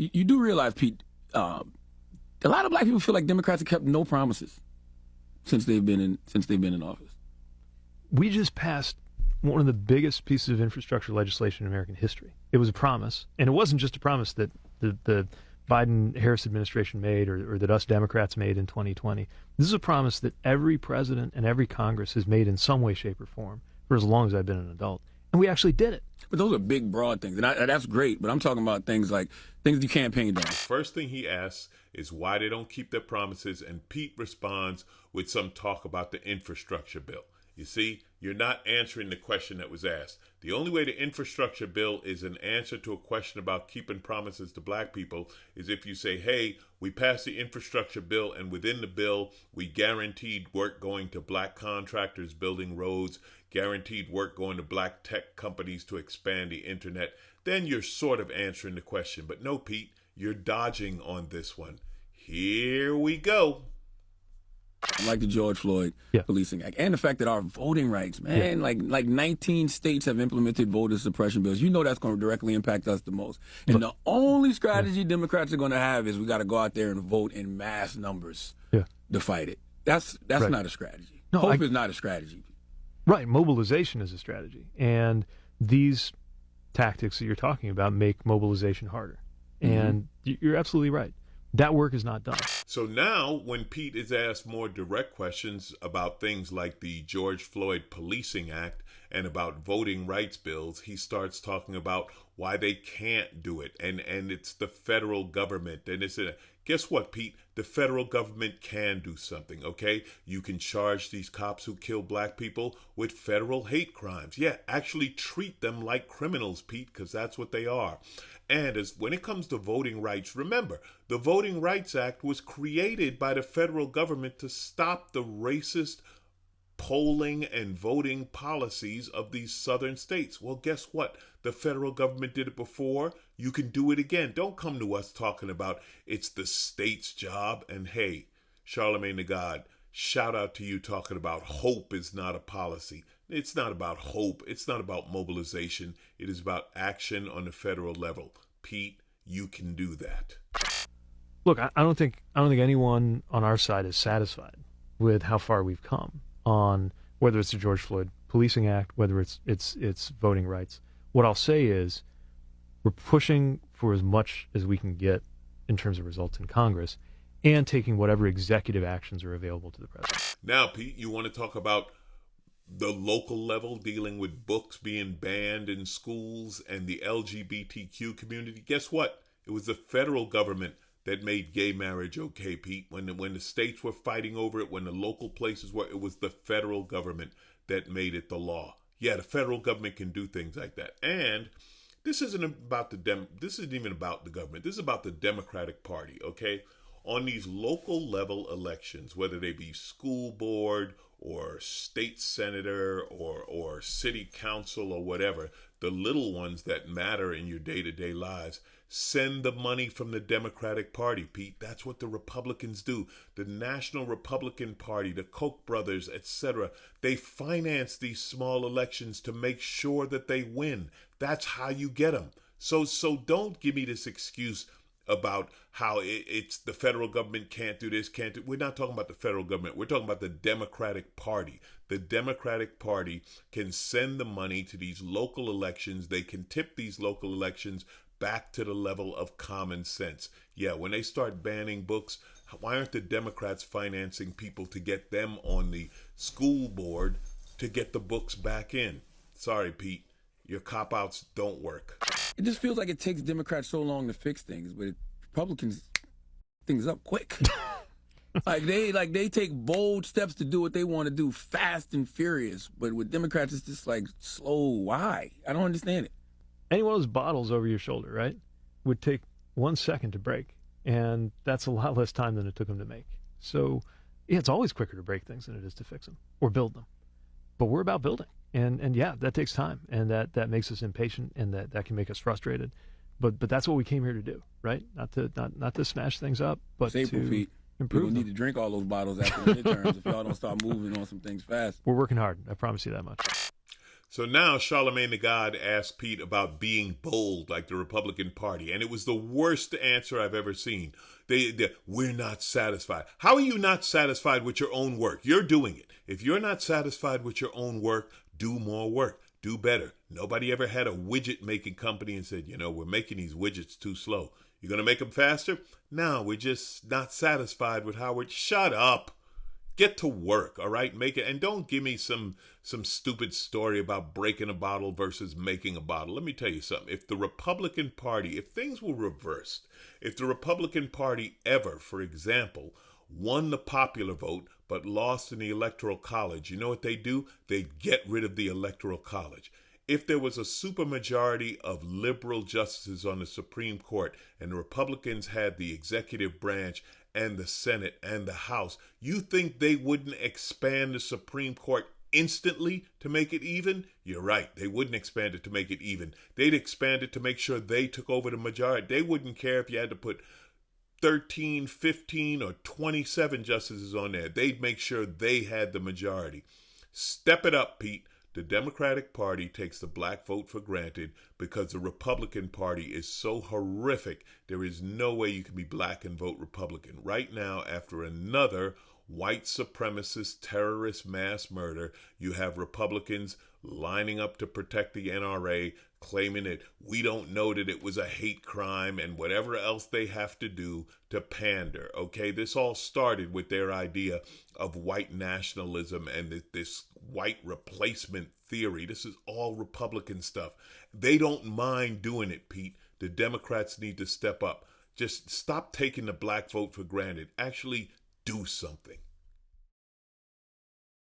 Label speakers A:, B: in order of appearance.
A: You do realize, Pete, a lot of black people feel like Democrats have kept no promises since they've been in office.
B: We just passed one of the biggest pieces of infrastructure legislation in American history. It was a promise, and it wasn't just a promise that the Biden-Harris administration made or that us Democrats made in 2020. This is a promise that every president and every Congress has made in some way, shape, or form for as long as I've been an adult. And we actually did it.
A: But those are big, broad things, and that's great, but I'm talking about things you campaigned on.
C: First thing he asks is why they don't keep their promises, and Pete responds with some talk about the infrastructure bill. You see, you're not answering the question that was asked. The only way the infrastructure bill is an answer to a question about keeping promises to black people is if you say, hey, we passed the infrastructure bill, and within the bill, we guaranteed work going to black contractors building roads, guaranteed work going to black tech companies to expand the internet. Then you're sort of answering the question. But no, Pete, you're dodging on this one. Here we go.
A: Like the George Floyd Policing Act, and the fact that our voting rights, man, like 19 states have implemented voter suppression bills. You know that's going to directly impact us the most. And the only strategy Democrats are going to have is we got to go out there and vote in mass numbers to fight it. That's not a strategy.
B: No,
A: Hope is not a strategy.
B: Right, mobilization is a strategy, and these tactics that you're talking about make mobilization harder. And you're absolutely right. That work is not done.
C: So now when Pete is asked more direct questions about things like the George Floyd Policing Act and about voting rights bills, he starts talking about why they can't do it. And it's the federal government. And guess what, Pete? The federal government can do something, okay? You can charge these cops who kill black people with federal hate crimes. Yeah, actually treat them like criminals, Pete, because that's what they are. And when it comes to voting rights, remember, the Voting Rights Act was created by the federal government to stop the racist polling and voting policies of these southern states. Well, guess what? The federal government did it before. You can do it again. Don't come to us talking about it's the state's job. And hey, Charlamagne the God, shout out to you talking about hope is not a policy. It's not about hope. It's not about mobilization. It is about action on the federal level. Pete, you can do that.
B: Look, I don't think anyone on our side is satisfied with how far we've come on whether it's the George Floyd Policing Act, whether it's voting rights. What I'll say is we're pushing for as much as we can get in terms of results in Congress and taking whatever executive actions are available to the president.
C: Now, Pete, you want to talk about the local level dealing with books being banned in schools and the LGBTQ community? Guess what? It was the federal government that made gay marriage okay, Pete. When the states were fighting over it, when the local places were, it was the federal government that made it the law. Yeah, the federal government can do things like that. And this isn't about this isn't even about the government. This is about the Democratic Party, okay? On these local level elections, whether they be school board or state senator or city council or whatever, the little ones that matter in your day-to-day lives, send the money from the Democratic Party, Pete. That's what the Republicans do. The National Republican Party, the Koch brothers, etc., they finance these small elections to make sure that they win. That's how you get them. So don't give me this excuse about how it's the federal government can't do this, can't do. We're not talking about the federal government. We're talking about the Democratic Party. The Democratic Party can send the money to these local elections. They can tip these local elections back to the level of common sense. Yeah, when they start banning books, why aren't the Democrats financing people to get them on the school board to get the books back in? Sorry, Pete, your cop-outs don't work.
A: It just feels like it takes Democrats so long to fix things, but Republicans things up quick. they take bold steps to do what they want to do, fast and furious. But with Democrats, it's just like slow. Why? I don't understand it.
B: Any one of those bottles over your shoulder, right, would take 1 second to break, and that's a lot less time than it took them to make. So, yeah, it's always quicker to break things than it is to fix them or build them. But we're about building, and yeah, that takes time, and that makes us impatient, and that can make us frustrated. But that's what we came here to do, right? Not to smash things up, but to improve.
A: People need to drink all those bottles after the midterms if y'all don't start moving on some things fast.
B: We're working hard. I promise you that much.
C: So now Charlamagne the God asked Pete about being bold like the Republican Party, and it was the worst answer I've ever seen. We're not satisfied. How are you not satisfied with your own work? You're doing it. If you're not satisfied with your own work, do more work. Do better. Nobody ever had a widget making company and said, we're making these widgets too slow. You're going to make them faster? No, we're just not satisfied with how we're... Shut up. Get to work, all right? Make it, and don't give me some stupid story about breaking a bottle versus making a bottle. Let me tell you something. If the Republican Party, if things were reversed, if the Republican Party ever, for example, won the popular vote but lost in the Electoral College, you know what they do? They'd get rid of the Electoral College. If there was a supermajority of liberal justices on the Supreme Court and the Republicans had the executive branch and the Senate and the House, you think they wouldn't expand the Supreme Court instantly to make it even? You're right. They wouldn't expand it to make it even. They'd expand it to make sure they took over the majority. They wouldn't care if you had to put 13, 15, or 27 justices on there. They'd make sure they had the majority. Step it up, Pete. The Democratic Party takes the black vote for granted because the Republican Party is so horrific. There is no way you can be black and vote Republican. Right now, after another white supremacist terrorist mass murder, you have Republicans lining up to protect the NRA, claiming that we don't know that it was a hate crime and whatever else they have to do to pander. Okay, this all started with their idea of white nationalism and this white replacement theory. This is all Republican stuff. They don't mind doing it, Pete. The Democrats need to step up. Just stop taking the black vote for granted. Actually do something.